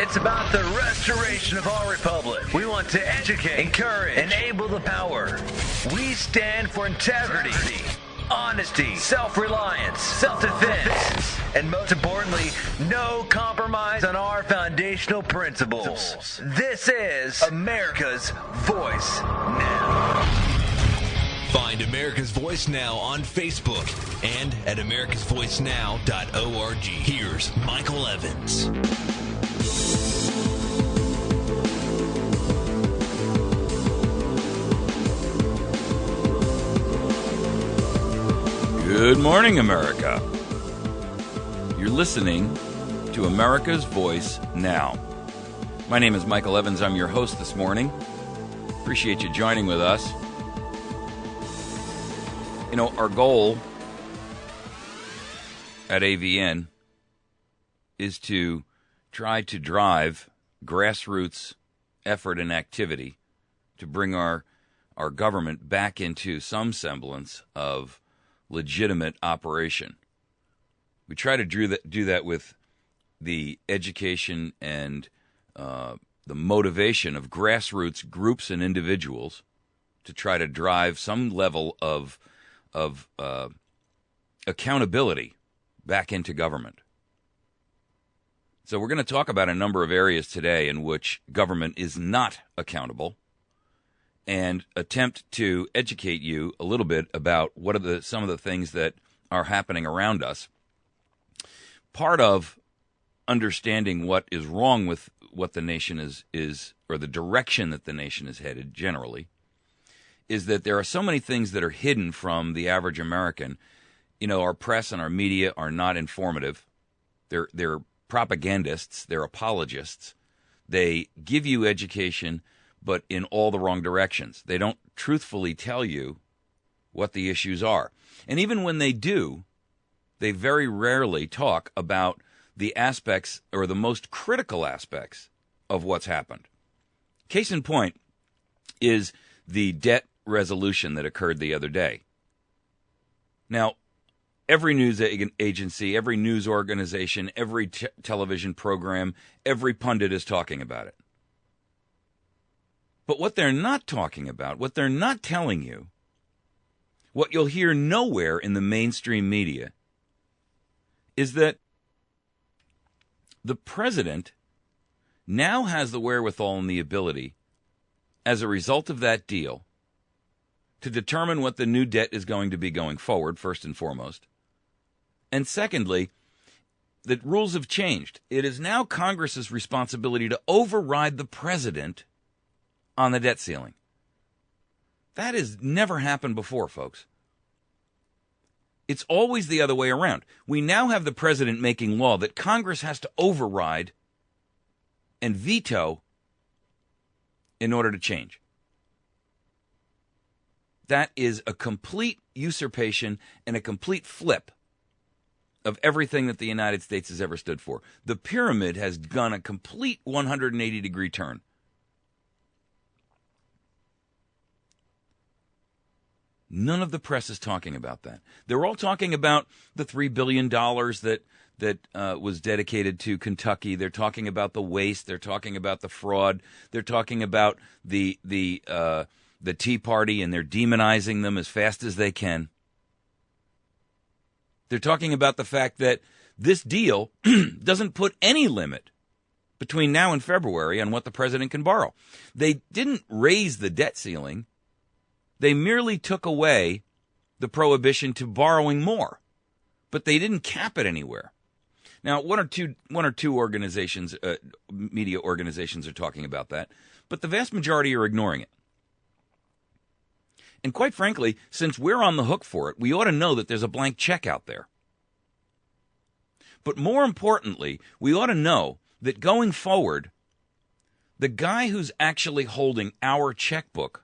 It's about the restoration of our republic. We want to educate, encourage, enable the power. We stand for integrity, honesty, self-reliance, self-defense, and most importantly, no compromise on our foundational principles. This is America's Voice Now. Find America's Voice Now on Facebook and at americasvoicenow.org. Here's Michael Evans. Good morning, America. You're listening to America's Voice Now. My name is Michael Evans. I'm your host this morning. Appreciate you joining with us. You know, our goal at AVN is to try to drive grassroots effort and activity to bring our government back into some semblance of legitimate operation. We try to do that with the education and the motivation of grassroots groups and individuals to try to drive some level of accountability back into government. So we're going to talk about a number of areas today in which government is not accountable and attempt to educate you a little bit about what are some of the things that are happening around us. Part of understanding what is wrong with what the nation is or the direction that the nation is headed generally is that there are so many things that are hidden from the average American. You know, our press and our media are not informative. They're propagandists. They're apologists. They give you education, but in all the wrong directions. They don't truthfully tell you what the issues are. And even when they do, they very rarely talk about the aspects or the most critical aspects of what's happened. Case in point is the debt resolution that occurred the other day. Now, every news agency, every news organization, every television program, every pundit is talking about it. But what they're not talking about, what they're not telling you, what you'll hear nowhere in the mainstream media, is that the president now has the wherewithal and the ability, as a result of that deal, to determine what the new debt is going to be going forward, first and foremost. And secondly, the rules have changed. It is now Congress's responsibility to override the president on the debt ceiling. That has never happened before, folks. It's always the other way around. We now have the president making law that Congress has to override and veto in order to change. That is a complete usurpation and a complete flip of everything that the United States has ever stood for. The pyramid has gone a complete 180-degree turn. None of the press is talking about that. They're all talking about the $3 billion that was dedicated to Kentucky. They're talking about the waste. They're talking about the fraud. They're talking about the Tea Party, and they're demonizing them as fast as they can. They're talking about the fact that this deal doesn't put any limit between now and February on what the president can borrow. They didn't raise the debt ceiling. They merely took away the prohibition to borrowing more, but they didn't cap it anywhere. Now, one or two organizations, media organizations, are talking about that, but the vast majority are ignoring it. And quite frankly, since we're on the hook for it, we ought to know that there's a blank check out there. But more importantly, we ought to know that going forward, the guy who's actually holding our checkbook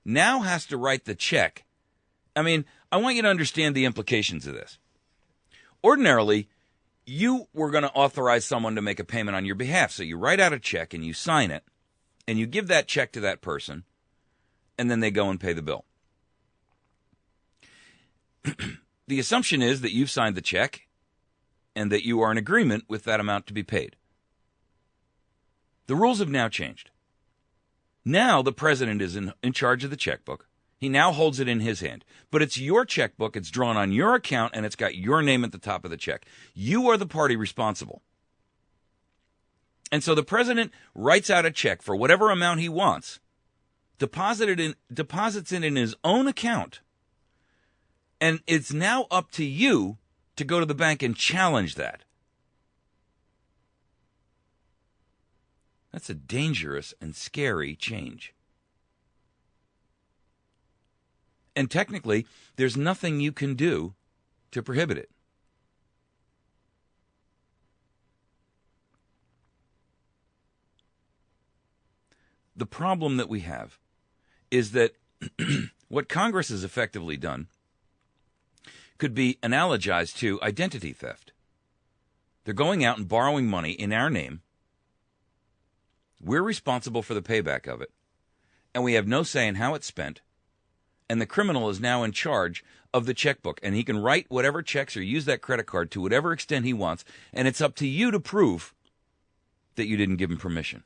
now has to write the check. I mean, I want you to understand the implications of this. Ordinarily, you were going to authorize someone to make a payment on your behalf. So you write out a check and you sign it, and you give that check to that person, and then they go and pay the bill. The assumption is that you've signed the check and that you are in agreement with that amount to be paid. The rules have now changed. Now the president is in charge of the checkbook. He now holds it in his hand. But it's your checkbook, it's drawn on your account, and it's got your name at the top of the check. You are the party responsible. And so the president writes out a check for whatever amount he wants, deposits it in his own account, and it's now up to you to go to the bank and challenge that. That's a dangerous and scary change. And technically, there's nothing you can do to prohibit it. The problem that we have is that what Congress has effectively done could be analogized to identity theft. They're going out and borrowing money in our name. We're responsible for the payback of it, and we have no say in how it's spent, and the criminal is now in charge of the checkbook, and he can write whatever checks or use that credit card to whatever extent he wants, and it's up to you to prove that you didn't give him permission.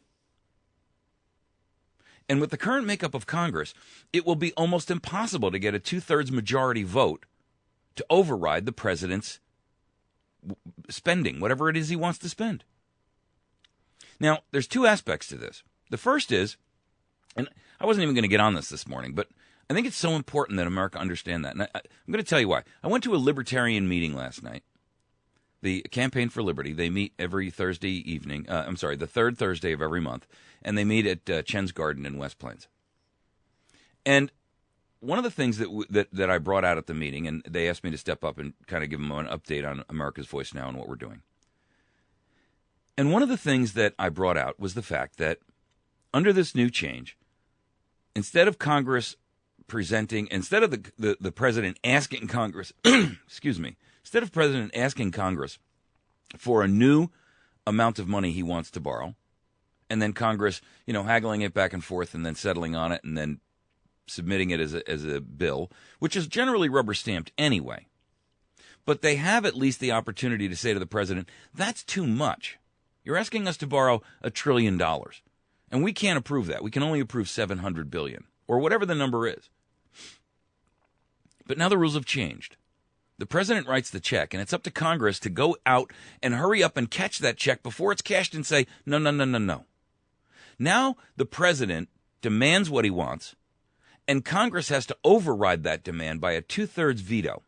And with the current makeup of Congress, it will be almost impossible to get a 2/3 majority vote to override the president's spending, whatever it is he wants to spend. Now, there's two aspects to this. The first is, and I wasn't even going to get on this morning, but I think it's so important that America understand that. And I'm going to tell you why. I went to a libertarian meeting last night, the Campaign for Liberty. They meet every Thursday evening. The third Thursday of every month. And they meet at Chen's Garden in West Plains. And one of the things that I brought out at the meeting, and they asked me to step up and kind of give them an update on America's Voice Now and what we're doing. And one of the things that I brought out was the fact that under this new change, instead of Congress instead of the president asking Congress, instead of president asking Congress for a new amount of money he wants to borrow, and then Congress, haggling it back and forth and then settling on it and then submitting it as a bill, which is generally rubber stamped anyway. But they have at least the opportunity to say to the president, that's too much. You're asking us to borrow $1 trillion, and we can't approve that. We can only approve $700 billion, or whatever the number is. But now the rules have changed. The president writes the check, and it's up to Congress to go out and hurry up and catch that check before it's cashed and say, no. Now the president demands what he wants, and Congress has to override that demand by a 2/3 veto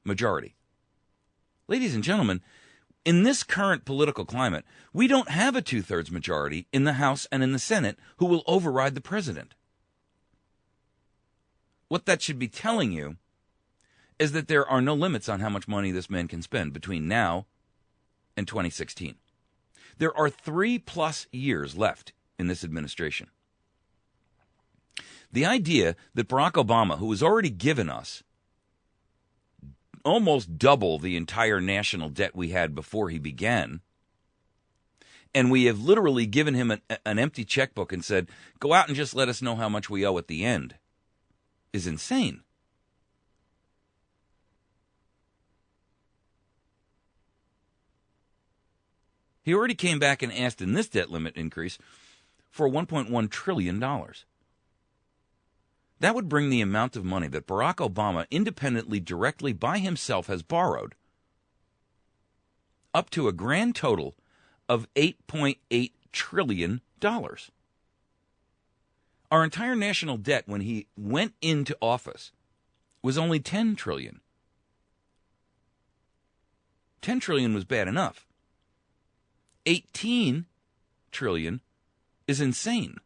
majority. Ladies and gentlemen, in this current political climate, we don't have a 2/3 majority in the House and in the Senate who will override the president. What that should be telling you is that there are no limits on how much money this man can spend between now and 2016. There are 3+ years left in this administration. The idea that Barack Obama, who has already given us almost double the entire national debt we had before he began, and we have literally given him an empty checkbook and said, go out and just let us know how much we owe at the end, is insane. He already came back and asked in this debt limit increase for $1.1 trillion. That would bring the amount of money that Barack Obama independently, directly by himself has borrowed up to a grand total of $8.8 trillion. Our entire national debt when he went into office was only $10 trillion. $10 trillion was bad enough. $18 trillion is insane.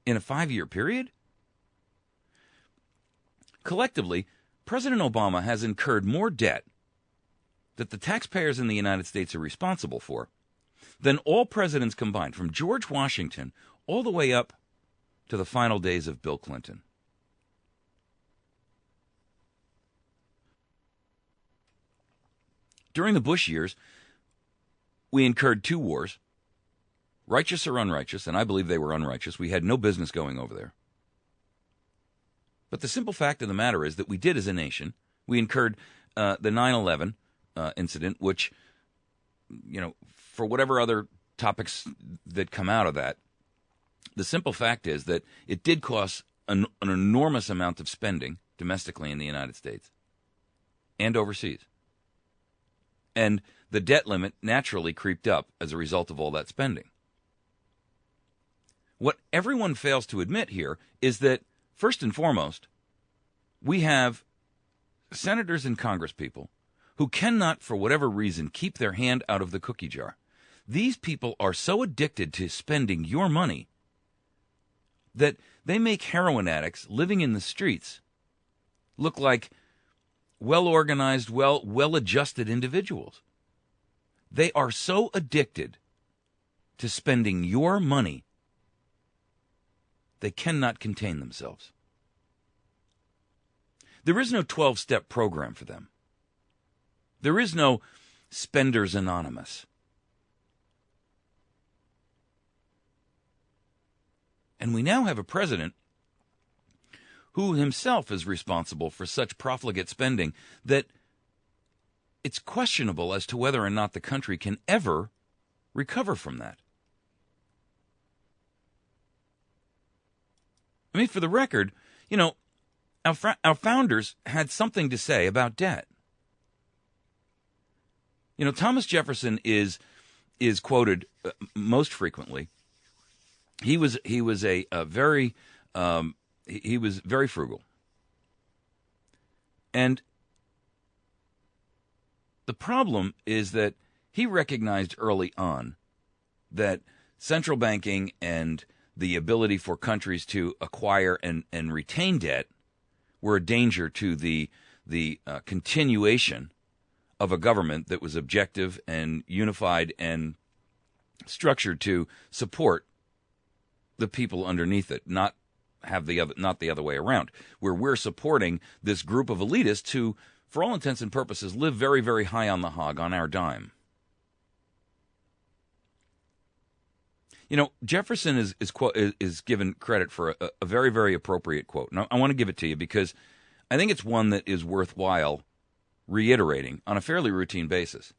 In a 5-year period? Collectively, President Obama has incurred more debt that the taxpayers in the United States are responsible for than all presidents combined, from George Washington all the way up to the final days of Bill Clinton. During the Bush years, we incurred 2 wars, righteous or unrighteous, and I believe they were unrighteous. We had no business going over there. But the simple fact of the matter is that we did as a nation. We incurred the 9/11 incident, which, for whatever other topics that come out of that, the simple fact is that it did cost an enormous amount of spending domestically in the United States and overseas. And the debt limit naturally creeped up as a result of all that spending. What everyone fails to admit here is that, first and foremost, we have senators and congresspeople who cannot, for whatever reason, keep their hand out of the cookie jar. These people are so addicted to spending your money that they make heroin addicts living in the streets look like well-organized, well-adjusted individuals. They are so addicted to spending your money, they cannot contain themselves. There is no 12-step program for them. There is no Spenders Anonymous. And we now have a president who himself is responsible for such profligate spending that it's questionable as to whether or not the country can ever recover from that. I mean, for the record, you know, our founders had something to say about debt. You know, Thomas Jefferson is quoted most frequently. He was very frugal, and the problem is that he recognized early on that central banking and the ability for countries to acquire and retain debt were a danger to the continuation of a government that was objective and unified and structured to support the people underneath it, not the other way around, where we're supporting this group of elitists who, for all intents and purposes, live very, very high on the hog on our dime. You know, Jefferson is given credit for a very, very appropriate quote. Now, I want to give it to you because I think it's one that is worthwhile reiterating on a fairly routine basis.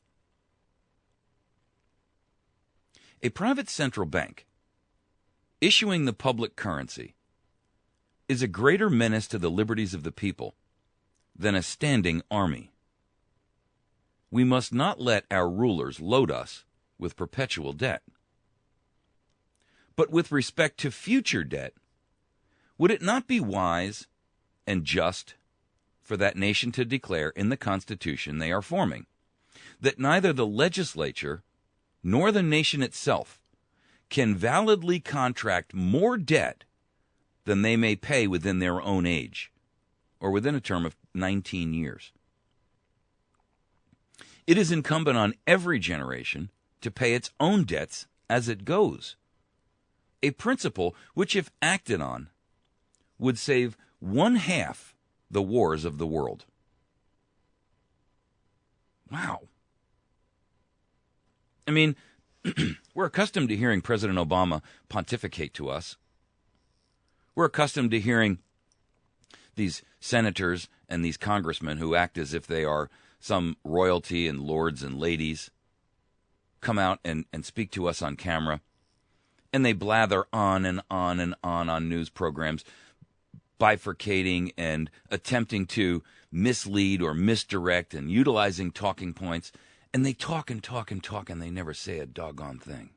A private central bank issuing the public currency is a greater menace to the liberties of the people than a standing army. We must not let our rulers load us with perpetual debt. But with respect to future debt, would it not be wise and just for that nation to declare in the Constitution they are forming that neither the legislature nor the nation itself can validly contract more debt than they may pay within their own age, or within a term of 19 years. It is incumbent on every generation to pay its own debts as it goes, a principle which, if acted on, would save 1/2 the wars of the world. Wow. I mean, we're accustomed to hearing President Obama pontificate to us. We're accustomed to hearing these senators and these congressmen who act as if they are some royalty and lords and ladies come out and speak to us on camera. And they blather on and on and on news programs, bifurcating and attempting to mislead or misdirect and utilizing talking points. And they talk and talk and talk, and they never say a doggone thing.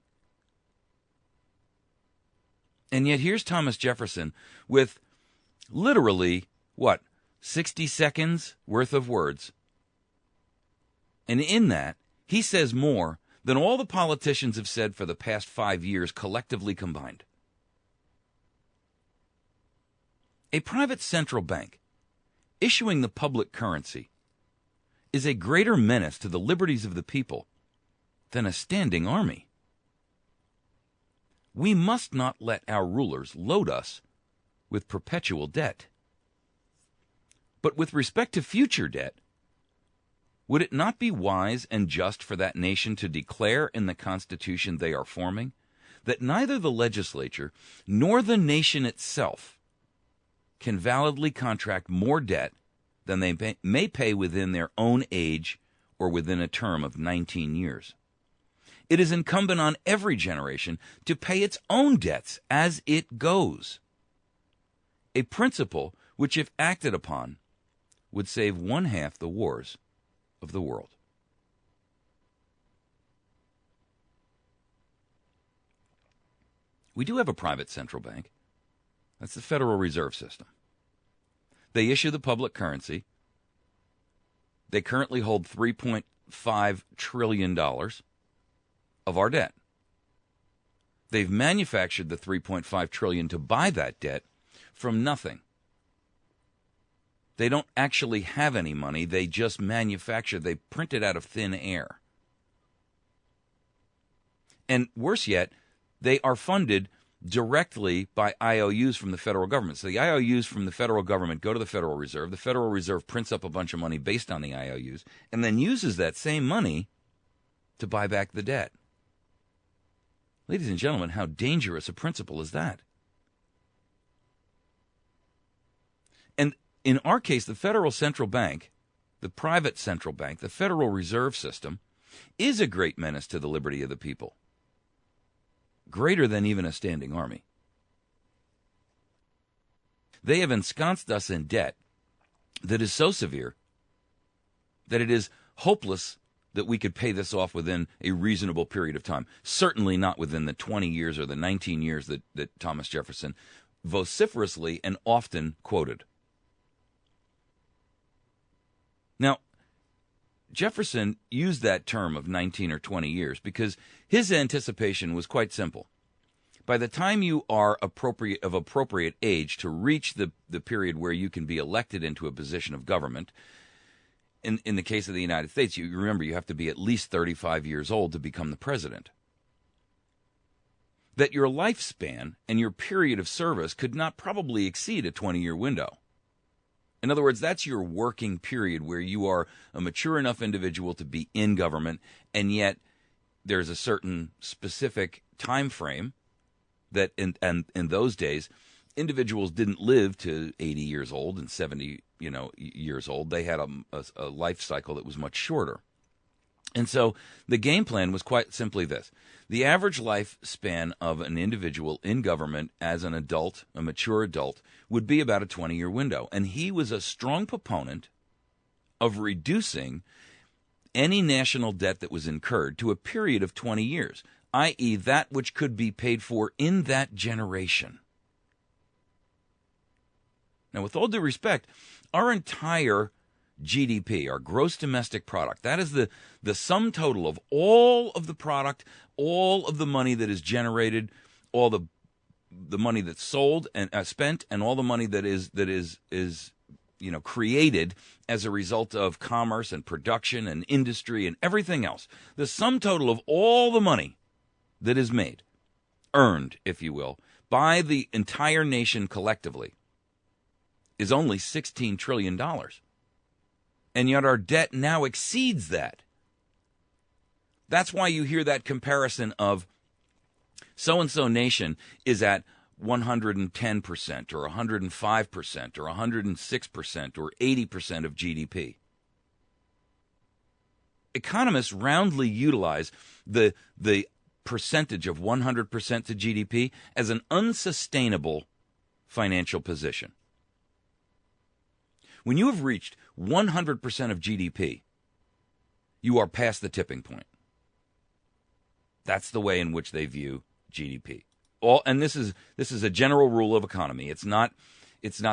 And yet here's Thomas Jefferson with literally, 60 seconds worth of words. And in that, he says more than all the politicians have said for the past 5 years collectively combined. A private central bank issuing the public currency is a greater menace to the liberties of the people than a standing army. We must not let our rulers load us with perpetual debt. But with respect to future debt, would it not be wise and just for that nation to declare in the Constitution they are forming that neither the legislature nor the nation itself can validly contract more debt than they may pay within their own age or within a term of 19 years? It is incumbent on every generation to pay its own debts as it goes. A principle which, if acted upon, would save one half the wars of the world. We do have a private central bank. That's the Federal Reserve System. They issue the public currency. They currently hold $3.5 trillion of our debt. They've manufactured the $3.5 trillion to buy that debt from nothing. They don't actually have any money. They just manufacture. They print it out of thin air. And worse yet, they are funded directly by IOUs from the federal government. So the IOUs from the federal government go to the Federal Reserve. The Federal Reserve prints up a bunch of money based on the IOUs and then uses that same money to buy back the debt. Ladies and gentlemen, how dangerous a principle is that? And in our case, the Federal Central Bank, the private central bank, the Federal Reserve System, is a great menace to the liberty of the people. Greater than even a standing army. They have ensconced us in debt that is so severe that it is hopeless that we could pay this off within a reasonable period of time. Certainly not within the 20 years or the 19 years that Thomas Jefferson vociferously and often quoted. Now, Jefferson used that term of 19 or 20 years because his anticipation was quite simple. By the time you are of appropriate age to reach the period where you can be elected into a position of government, in the case of the United States, you remember you have to be at least 35 years old to become the president, that your lifespan and your period of service could not probably exceed a 20-year window. In other words, that's your working period where you are a mature enough individual to be in government, and yet there's a certain specific time frame that in those days, individuals didn't live to 80 years old and 70 years old. They had a life cycle that was much shorter. And so the game plan was quite simply this. The average lifespan of an individual in government as an adult, a mature adult, would be about a 20-year window. And he was a strong proponent of reducing any national debt that was incurred to a period of 20 years, i.e. that which could be paid for in that generation. Now, with all due respect, our entire GDP, our gross domestic product, that is the sum total of all of the product, all of the money that is generated, all the money that's sold and spent, and all the money that is created as a result of commerce and production and industry and everything else. The sum total of all the money that is made, earned, if you will, by the entire nation collectively is only $16 trillion. And yet our debt now exceeds that. That's why you hear that comparison of so-and-so nation is at 110% or 105% or 106% or 80% of GDP. Economists roundly utilize the percentage of 100% to GDP as an unsustainable financial position. When you have reached 100% of GDP, you are past the tipping point. That's the way in which they view GDP. And this is a general rule of economy. It's not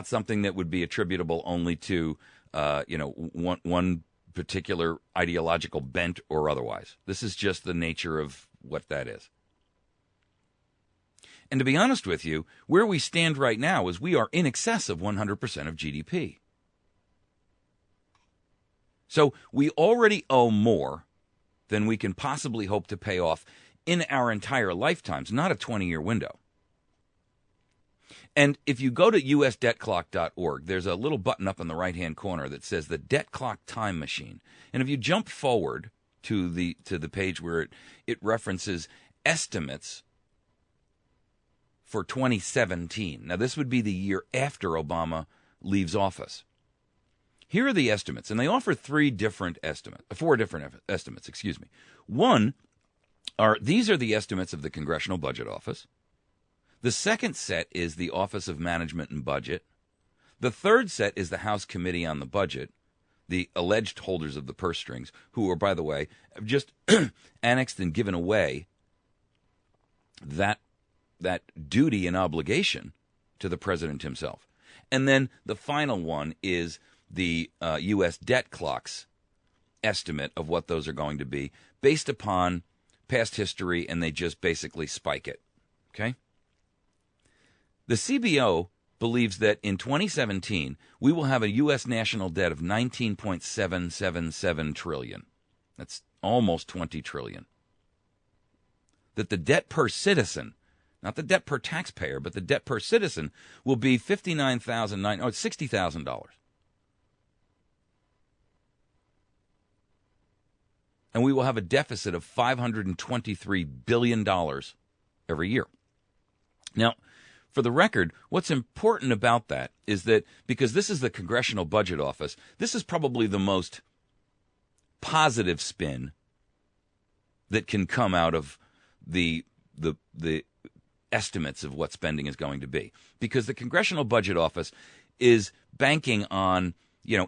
something that would be attributable only to one particular ideological bent or otherwise. This is just the nature of what that is. And to be honest with you, where we stand right now is we are in excess of 100% of GDP. So we already owe more than we can possibly hope to pay off in our entire lifetimes, not a 20-year window. And if you go to usdebtclock.org, there's a little button up in the right-hand corner that says the Debt Clock Time Machine. And if you jump forward to the page where it references estimates for 2017. Now, this would be the year after Obama leaves office. Here are the estimates, and they offer four different estimates. One these are the estimates of the Congressional Budget Office. The second set is the Office of Management and Budget. The third set is the House Committee on the Budget, the alleged holders of the purse strings, who are, by the way, have just annexed and given away that duty and obligation to the president himself. And then the final one is the U.S. debt clock's estimate of what those are going to be based upon past history, and they just basically spike it. Okay? The CBO believes that in 2017, we will have a U.S. national debt of $19.777 trillion. That's almost $20 trillion. That the debt per citizen, not the debt per taxpayer, but the debt per citizen, will be $60,000. And we will have a deficit of $523 billion every year. Now, for the record, what's important about that is that because this is the Congressional Budget Office, this is probably the most positive spin that can come out of the estimates of what spending is going to be. Because the Congressional Budget Office is banking on,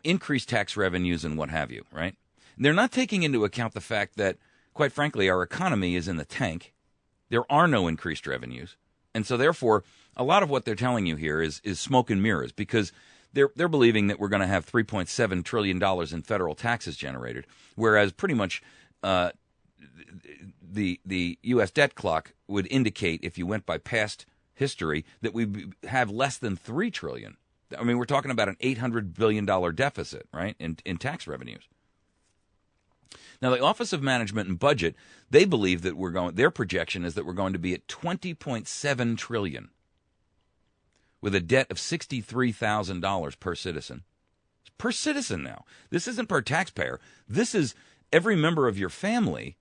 increased tax revenues and what have you, right? They're not taking into account the fact that, quite frankly, our economy is in the tank. There are no increased revenues. And so, therefore, a lot of what they're telling you here is smoke and mirrors, because they're believing that we're going to have $3.7 trillion in federal taxes generated, whereas pretty much the U.S. debt clock would indicate, if you went by past history, that we have less than $3 trillion. I mean, we're talking about an $800 billion deficit, right, in tax revenues. Now, the Office of Management and Budget, they believe that their projection is that we're going to be at $20.7 trillion with a debt of $63,000 per citizen. Per citizen now. This isn't per taxpayer. This is every member of your family.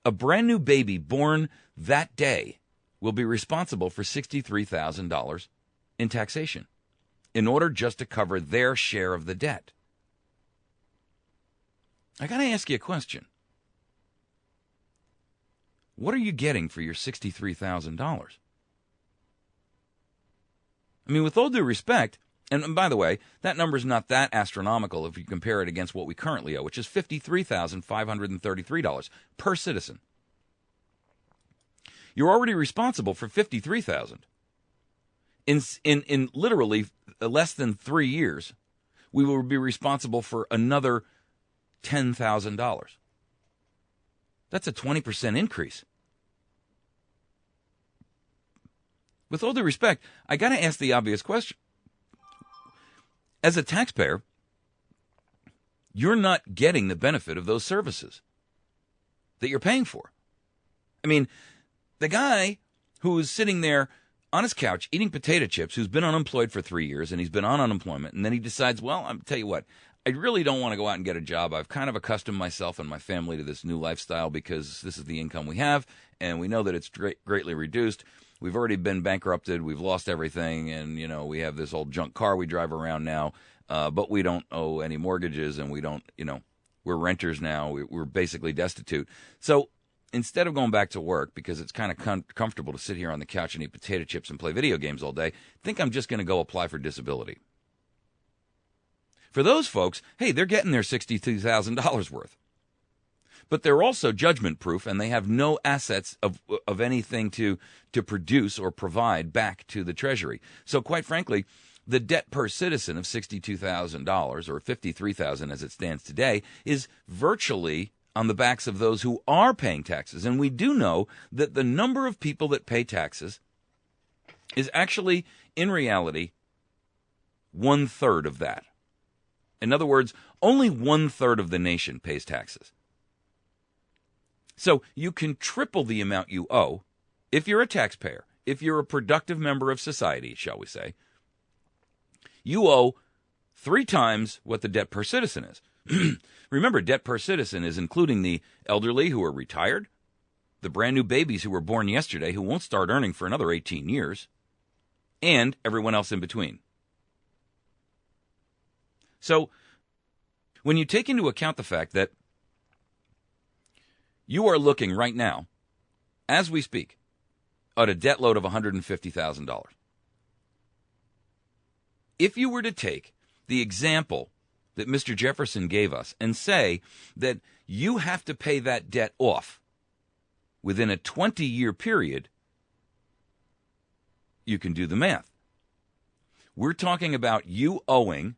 A brand new baby born that day will be responsible for $63,000 in taxation in order just to cover their share of the debt. I got to ask you a question. What are you getting for your $63,000? I mean, with all due respect, and by the way, that number's not that astronomical if you compare it against what we currently owe, which is $53,533 per citizen. You're already responsible for $53,000. In literally less than 3 years, we will be responsible for another $10,000. That's a 20% increase. With all due respect, I got to ask the obvious question. As a taxpayer, you're not getting the benefit of those services that you're paying for. I mean, the guy who is sitting there on his couch eating potato chips, who's been unemployed for 3 years, and he's been on unemployment, and then he decides, well, I'll tell you what, I really don't want to go out and get a job. I've kind of accustomed myself and my family to this new lifestyle because this is the income we have, and we know that it's greatly reduced. We've already been bankrupted. We've lost everything, and, we have this old junk car we drive around now, but we don't owe any mortgages, and we don't, we're renters now. We're basically destitute. So instead of going back to work, because it's kind of comfortable to sit here on the couch and eat potato chips and play video games all day, I think I'm just going to go apply for disability. For those folks, hey, they're getting their $62,000 worth. But they're also judgment-proof, and they have no assets of anything to produce or provide back to the Treasury. So quite frankly, the debt per citizen of $62,000, or $53,000 as it stands today, is virtually on the backs of those who are paying taxes. And we do know that the number of people that pay taxes is actually, in reality, 1/3 of that. In other words, only 1/3 of the nation pays taxes. So you can triple the amount you owe if you're a taxpayer, if you're a productive member of society, shall we say. You owe 3 times what the debt per citizen is. Remember, debt per citizen is including the elderly who are retired, the brand new babies who were born yesterday who won't start earning for another 18 years, and everyone else in between. So, when you take into account the fact that you are looking right now as we speak, at a debt load of $150,000. If you were to take the example that Mr. Jefferson gave us and say that you have to pay that debt off within a 20-year period, you can do the math. We're talking about you owing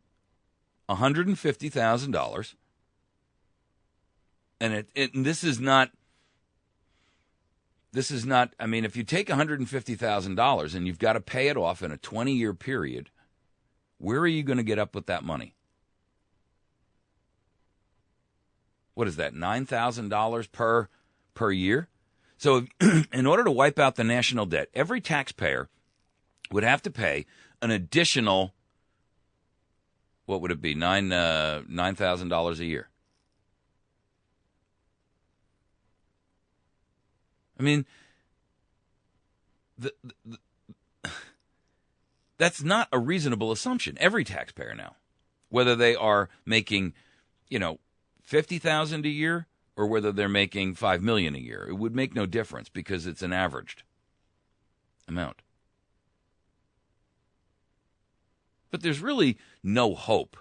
$150,000, and this is not. I mean, if you take $150,000 and you've got to pay it off in a 20-year period, where are you going to get up with that money? What is that, $9,000 per year? So in order to wipe out the national debt, every taxpayer would have to pay an additional, what would it be, $9,000 a year. I mean, that's not a reasonable assumption. Every taxpayer now, whether they are making, $50,000 a year or whether they're making $5 million a year, it would make no difference because it's an averaged amount. But there's really no hope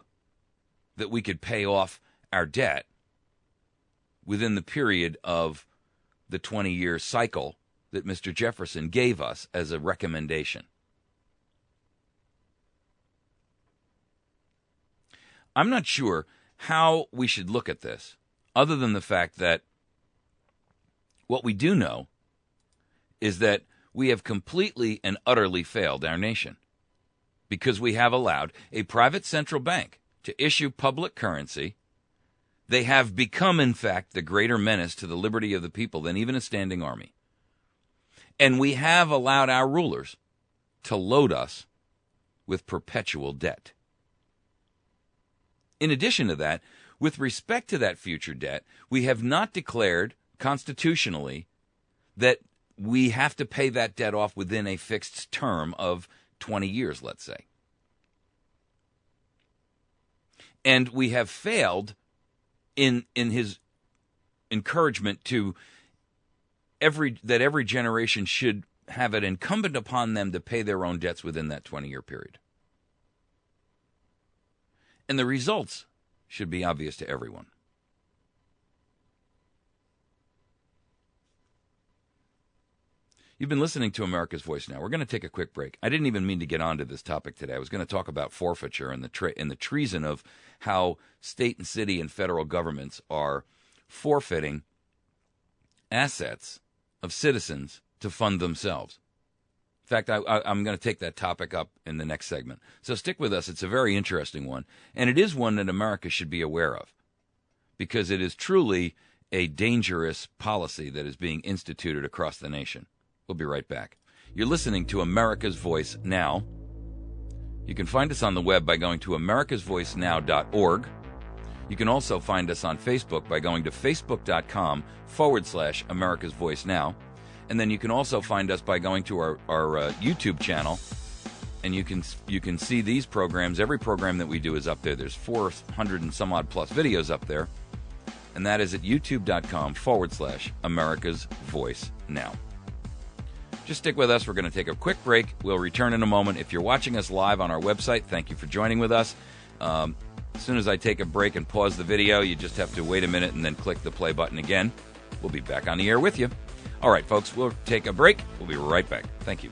that we could pay off our debt within the period of the 20-year cycle that Mr. Jefferson gave us as a recommendation. I'm not sure how we should look at this, other than the fact that what we do know is that we have completely and utterly failed our nation because we have allowed a private central bank to issue public currency. They have become, in fact, the greater menace to the liberty of the people than even a standing army. And we have allowed our rulers to load us with perpetual debt. In addition to that, with respect to that future debt, we have not declared constitutionally that we have to pay that debt off within a fixed term of 20 years, let's say. And we have failed in his encouragement to that every generation should have it incumbent upon them to pay their own debts within that 20-year period. And the results should be obvious to everyone. You've been listening to America's Voice Now. We're going to take a quick break. I didn't even mean to get onto this topic today. I was going to talk about forfeiture and the treason of how state and city and federal governments are forfeiting assets of citizens to fund themselves. In fact, I'm going to take that topic up in the next segment. So stick with us. It's a very interesting one, and it is one that America should be aware of because it is truly a dangerous policy that is being instituted across the nation. We'll be right back. You're listening to America's Voice Now. You can find us on the web by going to americasvoicenow.org. You can also find us on Facebook by going to facebook.com/America's Voice Now. And then you can also find us by going to our YouTube channel, and you can see these programs. Every program that we do is up there. There's 400 and some odd plus videos up there, and that is at youtube.com/America's Voice Now. Just stick with us. We're going to take a quick break. We'll return in a moment. If you're watching us live on our website, thank you for joining with us. As soon as I take a break and pause the video, you just have to wait a minute and then click the play button again. We'll be back on the air with you. All right, folks, we'll take a break. We'll be right back. Thank you.